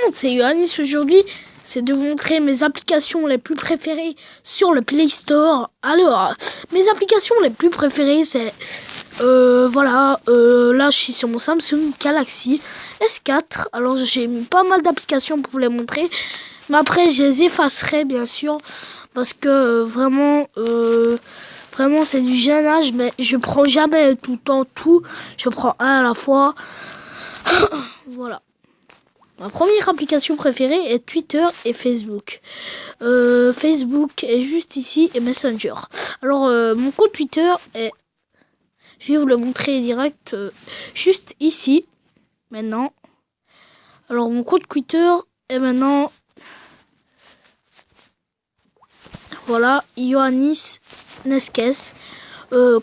monde, c'est Yoannis. Aujourd'hui, c'est de vous montrer mes applications les plus préférées sur le Play Store. Alors, mes applications les plus préférées, c'est... là, je suis sur mon Samsung Galaxy S4. Alors, j'ai mis pas mal d'applications pour vous les montrer. Mais après, je les effacerai, bien sûr. Parce que vraiment, c'est du jeune âge. Mais je prends jamais tout le temps tout. Je prends un à la fois. Voilà. Ma première application préférée est Twitter et Facebook. Facebook est juste ici et Messenger. Alors, mon compte Twitter est... Je vais vous le montrer direct juste ici. Maintenant. Alors, mon compte Twitter est maintenant... Voilà, Yoannis Neskes,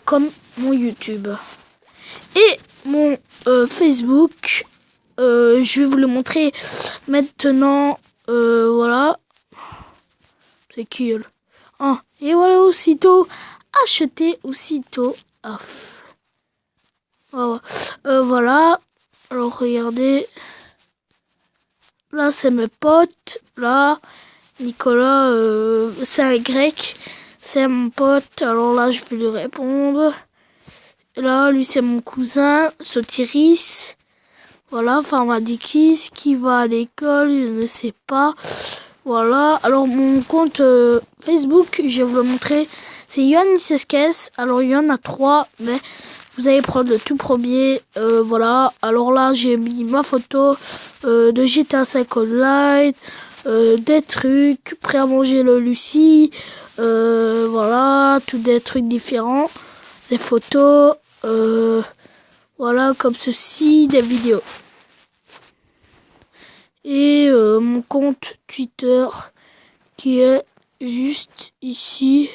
comme mon YouTube. Et mon Facebook... je vais vous le montrer maintenant. Voilà. C'est qui elle? Ah, et voilà, aussitôt. Acheter aussitôt. Off. Voilà. Alors, regardez. Là, c'est mes potes. Là, Nicolas, c'est un grec. C'est mon pote. Alors là, je vais lui répondre. Et là, lui, c'est mon cousin. Sotiris. Voilà, Pharmadikis, qui va à l'école, je ne sais pas. Voilà, alors mon compte Facebook, je vais vous le montrer. C'est Yoannis Neskes. Alors, il y en a 3, mais vous allez prendre le tout premier. Voilà, alors là, j'ai mis ma photo de GTA 5 Online, des trucs, prêt à manger le Lucie. Voilà, tous des trucs différents. Des photos, voilà, comme ceci, des vidéos. Et mon compte Twitter qui est juste ici.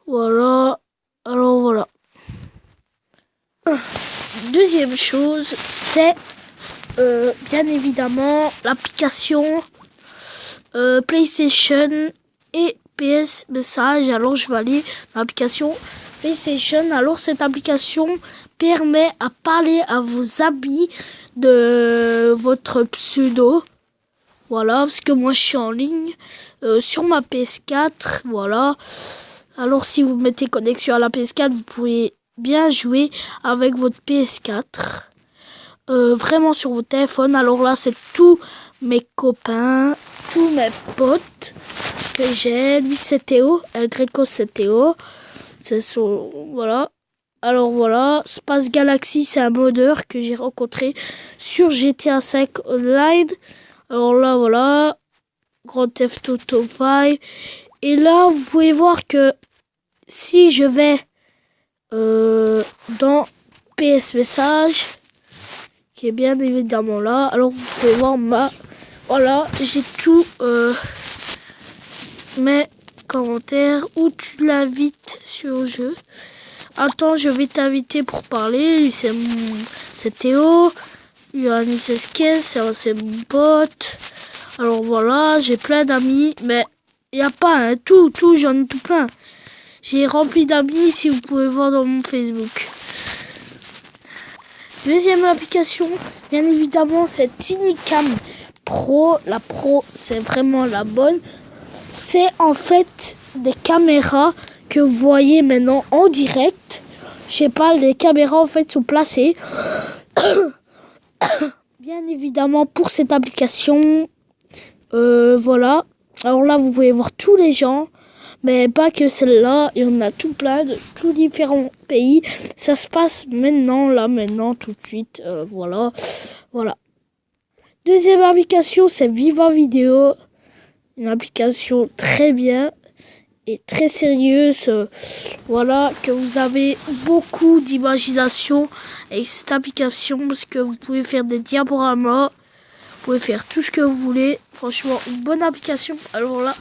Voilà. Alors voilà. Deuxième chose, c'est bien évidemment l'application PlayStation et PS Message. Alors je vais aller dans l'application PlayStation. Alors cette application permet à parler à vos amis de votre pseudo. Voilà, parce que moi je suis en ligne sur ma PS4. Voilà. Alors si vous mettez connexion à la PS4, vous pouvez bien jouer avec votre PS4. Vraiment sur vos téléphones. Alors là, c'est tous mes copains, tous mes potes que j'ai. Lui, c'est Théo. El Greco, c'est Théo. C'est son... Voilà. Alors voilà, Space Galaxy, c'est un modeur que j'ai rencontré sur GTA 5 Online. Alors là, voilà, Grand Theft Auto 5. Et là, vous pouvez voir que si je vais dans PS Message, qui est bien évidemment là, alors vous pouvez voir voilà, j'ai tout mes commentaires où tu l'invites sur le jeu. Attends, je vais t'inviter pour parler. C'est Théo. Yoannis Neskes, c'est mon pote. Alors voilà, j'ai plein d'amis. Mais il n'y a pas tout, j'en ai tout plein. J'ai rempli d'amis, si vous pouvez voir dans mon Facebook. Deuxième application, bien évidemment, c'est TinyCam Pro. La Pro, c'est vraiment la bonne. C'est en fait des caméras que vous voyez maintenant en direct. Je sais pas, les caméras en fait sont placées. Bien évidemment pour cette application. Voilà. Alors là, vous pouvez voir tous les gens. Mais pas que celle-là. Il y en a tout plein de tous différents pays. Ça se passe maintenant, là, maintenant, tout de suite. Voilà. Voilà. Deuxième application, c'est Viva Video. Une application très bien et très sérieuse, voilà, que vous avez beaucoup d'imagination avec cette application parce que vous pouvez faire des diaporamas, vous pouvez faire tout ce que vous voulez. Franchement, une bonne application. Alors là,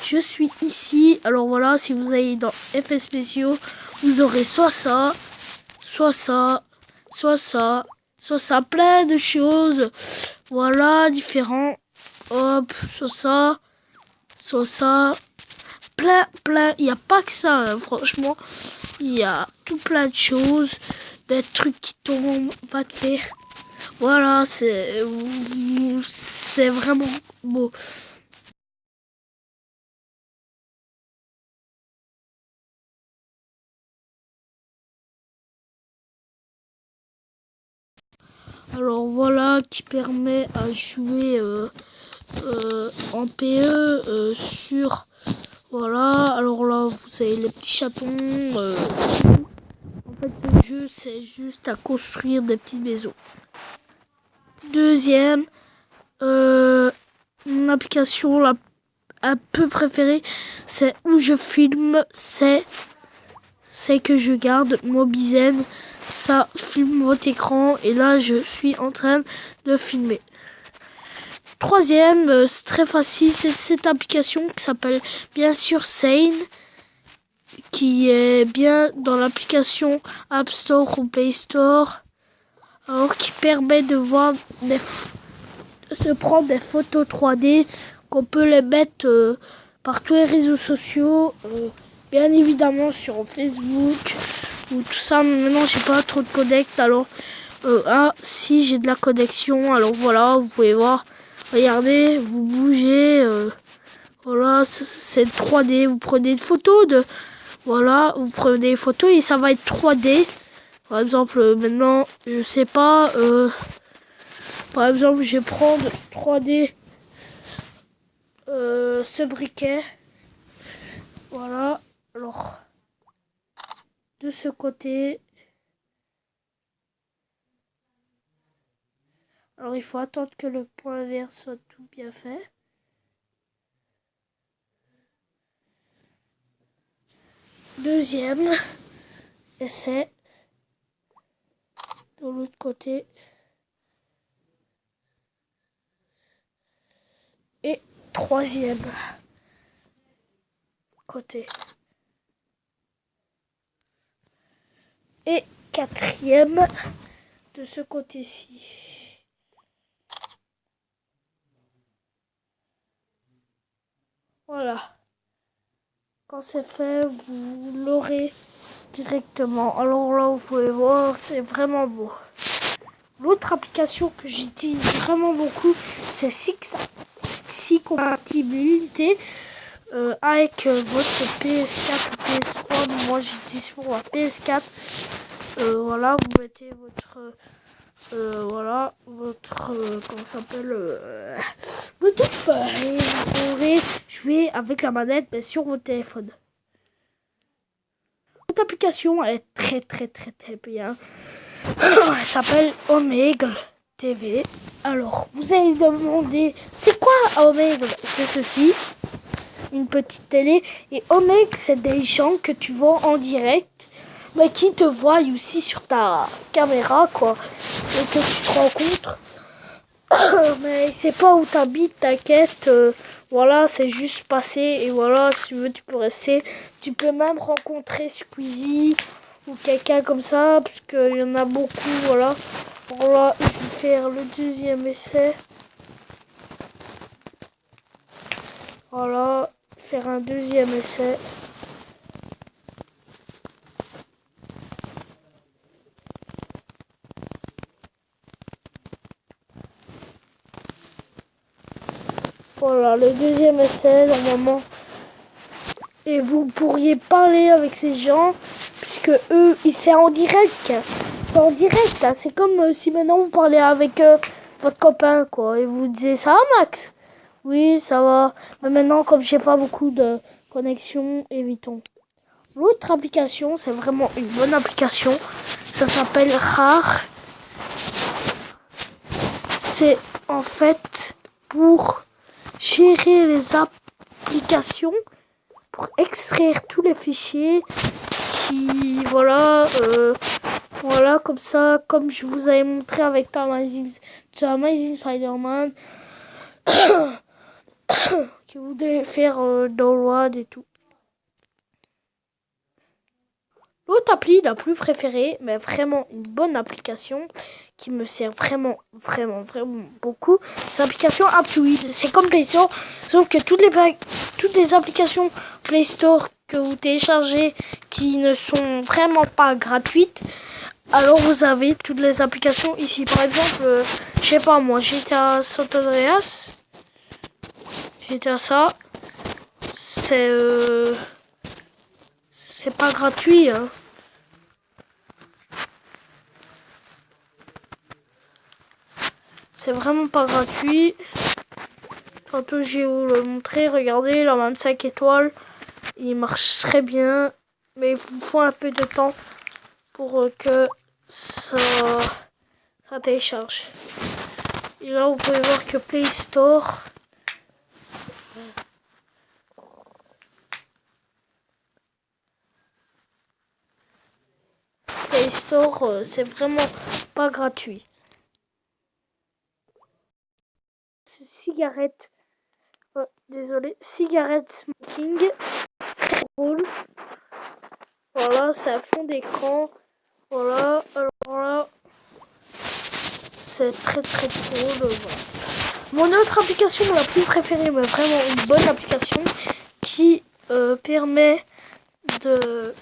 je suis ici. Alors voilà, si vous allez dans effets spéciaux, vous aurez soit ça, soit ça, soit ça, soit ça, plein de choses. Voilà, différents. Hop, soit ça, soit ça. Plein, il n'y a pas que ça, hein, franchement, il y a tout plein de choses, des trucs qui tombent, va te faire, voilà, c'est c'est vraiment beau. Alors voilà, qui permet à jouer en PE sur... Voilà, alors là, vous avez les petits chatons. En fait, le jeu, c'est juste à construire des petites maisons. Deuxième, mon application un peu préférée, c'est où je filme, c'est que je garde Mobizen. Ça filme votre écran et là, je suis en train de filmer. Troisième, c'est très facile, c'est cette application qui s'appelle bien sûr Sane, qui est bien dans l'application App Store ou Play Store, alors qui permet de voir se prendre des photos 3D, qu'on peut les mettre par tous les réseaux sociaux, bien évidemment sur Facebook ou tout ça. Mais maintenant j'ai pas trop de connect, alors si j'ai de la connexion, alors voilà, vous pouvez voir. Regardez, vous bougez, voilà, c'est 3D, vous prenez une photo voilà, vous prenez des photos et ça va être 3D. Par exemple, maintenant, je sais pas, par exemple, je vais prendre 3D ce briquet. Voilà, alors, de ce côté. Alors, il faut attendre que le point vert soit tout bien fait. Deuxième essai de l'autre côté. Et troisième côté. Et quatrième de ce côté-ci. Voilà. Quand c'est fait, vous l'aurez directement. Alors là, vous pouvez voir, c'est vraiment beau. L'autre application que j'utilise vraiment beaucoup, c'est Six compatibilité avec votre PS4 ou PS3. Moi, j'utilise pour la PS4. Voilà, vous mettez votre voilà, votre comment ça s'appelle Bluetooth et vous pourrez jouer avec la manette mais sur votre téléphone. Cette application est très bien. Elle s'appelle Omegle TV. Alors, vous allez demander, c'est quoi Omegle? C'est ceci, une petite télé. Et Omegle, c'est des gens que tu vois en direct, mais qui te voient aussi sur ta caméra, quoi. Et que tu te rencontres. Mais c'est pas où t'habites, t'inquiète. Voilà, c'est juste passé. Et voilà, si tu veux, tu peux rester. Tu peux même rencontrer Squeezie ou quelqu'un comme ça, parce qu'il y en a beaucoup, voilà. Voilà, je vais faire le deuxième essai. Voilà, faire un deuxième essai. Voilà, le deuxième essai, normalement. Et vous pourriez parler avec ces gens, puisque eux, c'est en direct. C'est en direct, hein. C'est comme si maintenant vous parlez avec votre copain, quoi. Et vous disiez, ça va, Max? Oui, ça va. Mais maintenant, comme j'ai pas beaucoup de connexion, évitons. L'autre application, c'est vraiment une bonne application. Ça s'appelle Rare. C'est en fait pour gérer les applications, pour extraire tous les fichiers qui, voilà, voilà, comme ça, comme je vous avais montré avec Amazing Spider-Man, que vous devez faire download et tout. L'autre appli la plus préférée, mais vraiment une bonne application qui me sert vraiment beaucoup, c'est l'application Aptoide. C'est comme Play Store, sauf que toutes les applications Play Store que vous téléchargez qui ne sont vraiment pas gratuites, Alors vous avez toutes les applications ici. Par exemple, je sais pas moi, GTA San Andreas. GTA ça. C'est pas gratuit, hein. C'est vraiment pas gratuit. Tantôt je vais vous le montrer. Regardez, la 25 étoiles. Il marche très bien. Mais il vous faut un peu de temps pour que ça télécharge. Et là vous pouvez voir que Play Store. Play Store, c'est vraiment pas gratuit. Cigarette. Désolé. Cigarette smoking. Très drôle. Voilà, c'est un fond d'écran. Voilà, alors là, c'est très très drôle. Voilà. Mon autre application, la plus préférée, mais vraiment une bonne application qui permet de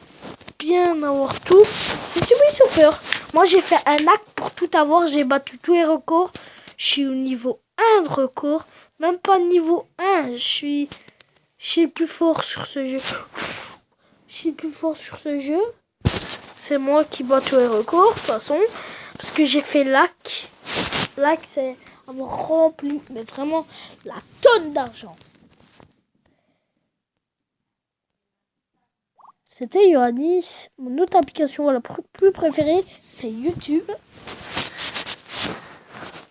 bien avoir tout, c'est Subway Surfer. Moi, j'ai fait un hack pour tout avoir. J'ai battu tous les records. Je suis au niveau 1 de record. Même pas niveau 1. Je suis le plus fort sur ce jeu. Je suis le plus fort sur ce jeu. C'est moi qui bats tous les records, de toute façon. Parce que j'ai fait lac. Lac, c'est avoir rempli, mais vraiment, la tonne d'argent. C'était Yoannis. Mon autre application la plus préférée, c'est YouTube.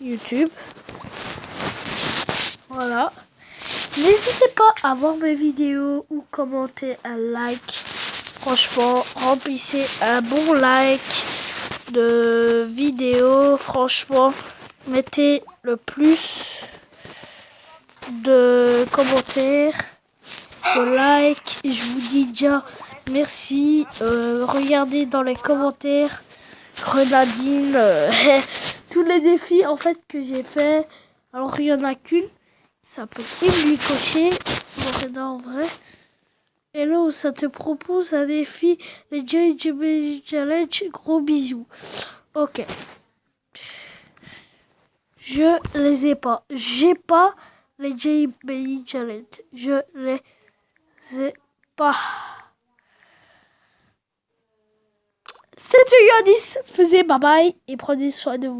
YouTube. Voilà. N'hésitez pas à voir mes vidéos ou commenter un like. Franchement, remplissez un bon like de vidéo. Franchement, mettez le plus de commentaires, de likes. Et je vous dis déjà merci. Regardez dans les commentaires. Grenadine. Tous les défis en fait que j'ai fait. Alors il y en a qu'une. Ça peut lui cocher. En vrai. Hello, ça te propose un défi. Les JBL Challenge. Gros bisous. Ok. Je les ai pas. J'ai pas les JBL Challenge. Je les ai pas. C'était Yoannis. Faisez bye bye et prenez soin de vous.